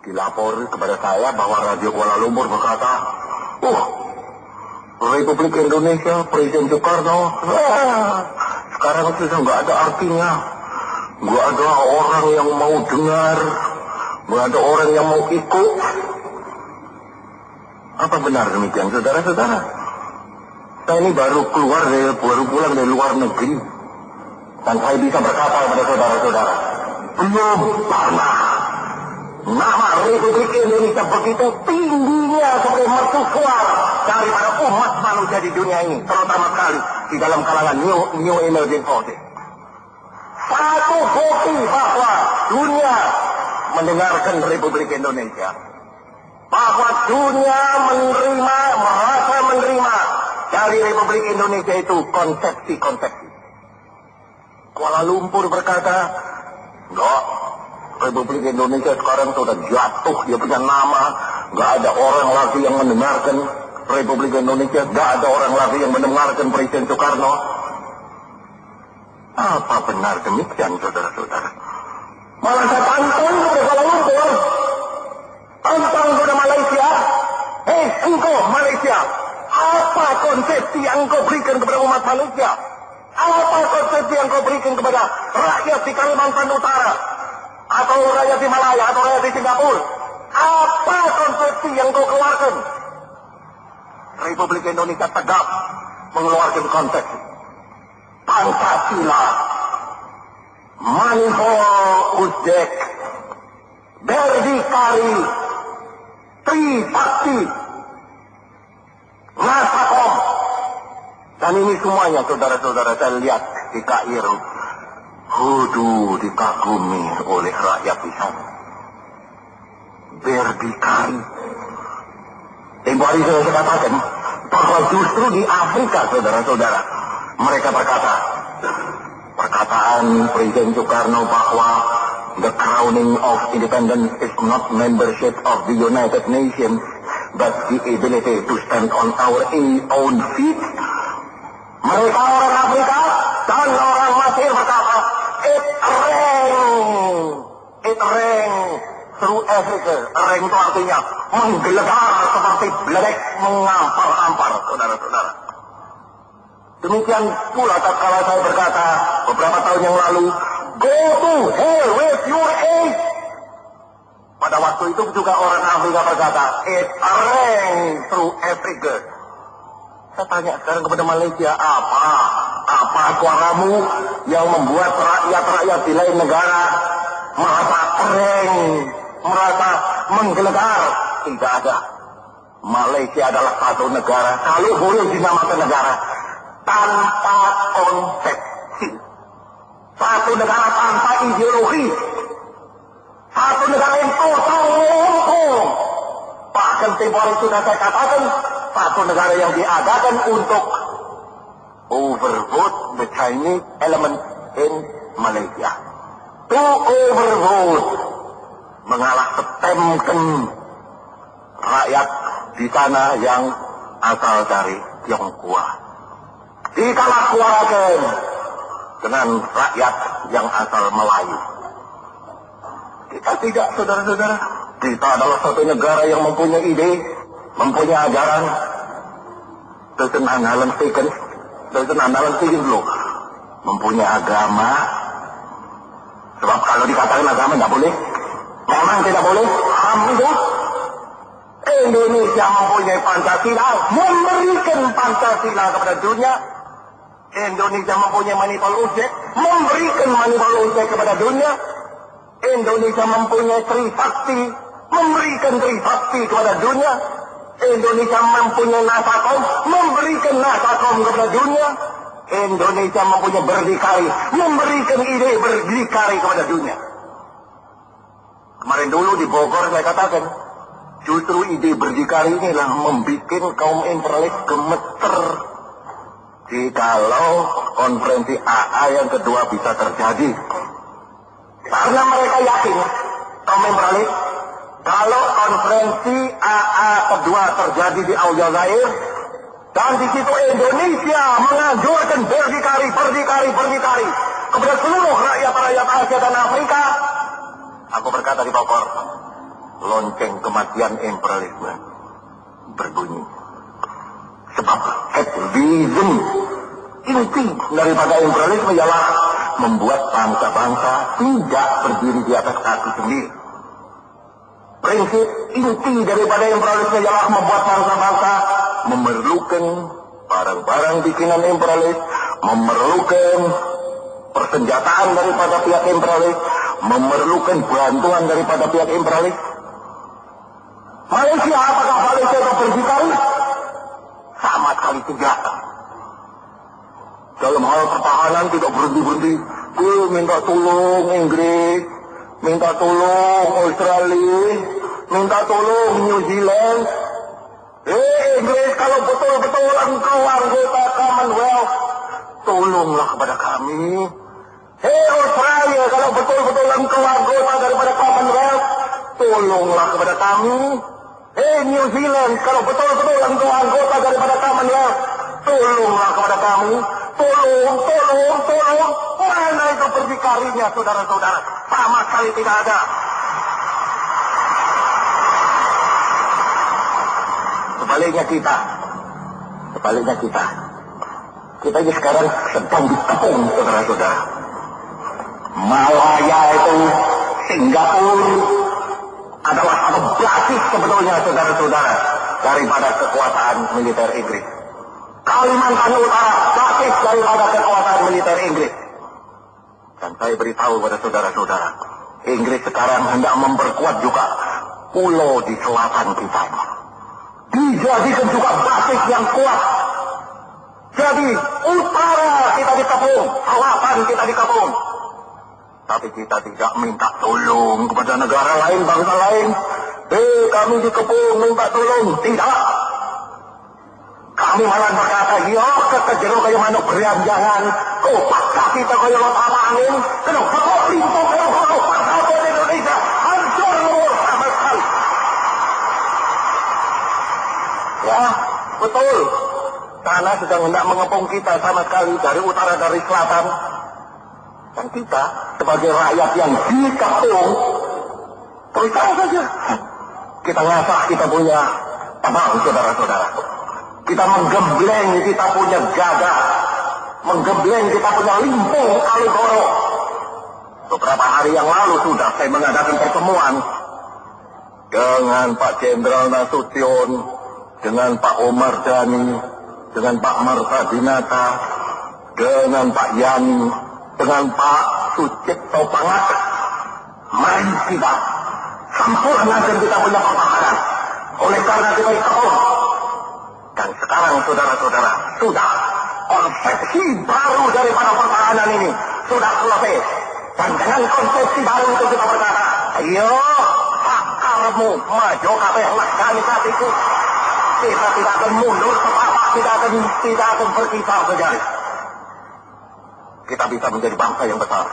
Dilapor kepada saya bahwa Radio Kuala Lumpur berkata, Republik Indonesia, Presiden Soekarno, sekarang sudah nggak ada artinya. Nggak ada orang yang mau dengar, nggak ada orang yang mau ikut. Apa benar demikian, saudara-saudara? Saya ini baru pulang dari luar negeri, dan saya bisa berkata kepada saudara-saudara, belum pernah nama Republik Indonesia begitu tingginya sebagai mercusuar daripada umat manusia di dunia ini, terutama sekali di dalam kalangan New Emerging Forces. Satu bukti bahwa dunia mendengarkan Republik Indonesia, bahwa dunia merasa menerima dari Republik Indonesia itu konsepsi-konsepsi. Kuala Lumpur berkata, enggak, Republik Indonesia sekarang sudah jatuh, dia punya nama, enggak ada orang lagi yang mendengarkan Republik Indonesia, enggak ada orang lagi yang mendengarkan Presiden Soekarno. Apa benar demikian, saudara-saudara? Malah saya tantang kepada Kuala Lumpur, tantang kepada Malaysia. Engkau Malaysia, apa konsepsi yang engkau berikan kepada umat manusia? Apa konsepsi yang engkau berikan kepada rakyat di Kalimantan Utara, atau rakyat di Malaya, atau rakyat di Singapura? Apa konsepsi yang engkau keluarkan? Republik Indonesia tegak mengeluarkan konsepsi Pancasila, Manihol Ujek, Berdikari, Trisakti, Nasakom. Dan ini semuanya, saudara-saudara, saya lihat di Kairo, dikagumi oleh rakyat di sana. Berdikari. Tempoh hari saya katakan bahwa justru di Afrika, saudara-saudara, mereka berkata, perkataan Presiden Soekarno bahwa the crowning of independence is not membership of the United Nations, but the ability to stand on our own feet. Mereka orang Afrika dan orang Mesir berkata, it rang through Africa. Rang itu artinya menggelegar seperti beledek mengampar-ampar, saudara-saudara. Demikian pula tatkala saya berkata beberapa tahun yang lalu, go to hell with your age. Pada waktu itu juga orang Afrika berkata, it rang through Africa. Saya tanya sekarang kepada Malaysia, apa suaramu yang membuat rakyat-rakyat di lain negara merasa kering, merasa menggelegar? Tidak ada. Malaysia adalah satu negara, kalau boleh dinamakan negara, tanpa konsepsi. Satu negara tanpa ideologi. Satu negara yang total lumpuh. Bahkan tempoh hari sudah saya katakan, satu negara yang diadakan untuk overvote the Chinese element in Malaysia. To overvote, mengalah setemkan rakyat di sana yang asal dari Tionghoa. Dikalah suarakan dengan rakyat yang asal Melayu. Kita tidak, saudara-saudara. Kita adalah satu negara yang mempunyai ide, mempunyai ajaran. Doesn't andalan stiken dulu. Mempunyai agama. Sebab kalau dikatakan agama tidak boleh, memang tidak boleh. Alhamdulillah. Indonesia mempunyai Pancasila, memberikan Pancasila kepada dunia. Indonesia mempunyai Manihol Ujek, memberikan Manihol Ujek kepada dunia. Indonesia mempunyai Trisakti, memberikan Trisakti kepada dunia. Indonesia mempunyai Nasakom, memberikan Nasakom kepada dunia. Indonesia mempunyai Berdikari, memberikan ide Berdikari kepada dunia. Kemarin dulu di Bogor saya katakan, justru ide Berdikari inilah membuat kaum imperialis gemeter. Jikalau konferensi AA yang kedua bisa terjadi. Karena mereka yakin, kaum imperialis, kalau konferensi AA kedua terjadi di Aljazair, dan di situ Indonesia menganjurkan berdikari kepada seluruh rakyat-rakyat Asia dan Afrika. Aku berkata di Bogor, lonceng kematian imperialisme berbunyi. Sebab vision inti daripada imperialisme ialah membuat bangsa-bangsa tidak berdiri di atas kaki sendiri. Prinsip inti daripada imperialisme ialah membuat bangsa-bangsa memerlukan barang-barang bikinan imperialis, memerlukan persenjataan daripada pihak imperialis, memerlukan bantuan daripada pihak imperialis. Malaysia, apakah Malaysia itu berdikari? Sama sekali tidak. Dalam hal pertahanan tidak berhenti-berhenti. Minta tolong Inggris, minta tolong Australia, minta tolong New Zealand. Inggris, kalau betul-betul engkau anggota Commonwealth, tolonglah kepada kami. Australia, kalau betul-betul engkau anggota daripada Commonwealth, tolonglah kepada kami. New Zealand, kalau betul-betul engkau anggota daripada Commonwealth, tolonglah kepada kami. Tolong. Mana itu berdikarinya, saudara-saudara? Sama sekali tidak ada. Sebaliknya kita. Kita ini sekarang sedang dikepung, saudara-saudara. Malaya itu, Singapura adalah satu basis sebetulnya, saudara-saudara, daripada kekuasaan militer Inggris. Kalimantan Utara basis daripada kekuasaan militer Inggris. Dan saya beritahu pada saudara-saudara, Inggris sekarang hendak memperkuat juga pulau di selatan kita. Dijadikan juga basis yang kuat. Jadi utara kita dikepung, selatan kita dikepung. Tapi kita tidak minta tolong kepada negara lain, bangsa lain. Kami dikepung, minta tolong. Tidak. Kami malah berkata, kekejeru kayak manuk beranjangan. Kopak kaki kita kayak lotama angin. Kenapa kok limpung kayak manuk pasapun Indonesia? Hancur luar sama sekali. Ya, betul. Tanah sedang hendak mengepung kita sama sekali dari utara, dari selatan. Dan kita sebagai rakyat yang dikepung, terus saja kita ngasah kita punya teman, saudara-saudara. Kita menggembleng kita punya gagah, menggembleng kita punya limpung Kalijodo. Beberapa hari yang lalu sudah saya mengadakan pertemuan dengan Pak Jenderal Nasution, dengan Pak Omar Dhani, dengan Pak Marta Dinata, dengan Pak Yani, dengan Pak Sucipto Pangata. Mari kita sempurnakan kita punya pertahanan. Oleh karena kita ikut. Dan sekarang saudara-saudara, sudah konsepsi baru daripada pertahanan ini sudah selesai. Dan dengan konsepsi baru itu kita berkata, ayo sakarmu maju kabeh lakani katiku. Kita tidak akan mundur sepapak, tidak akan berkisar sejari. Kita bisa menjadi bangsa yang besar.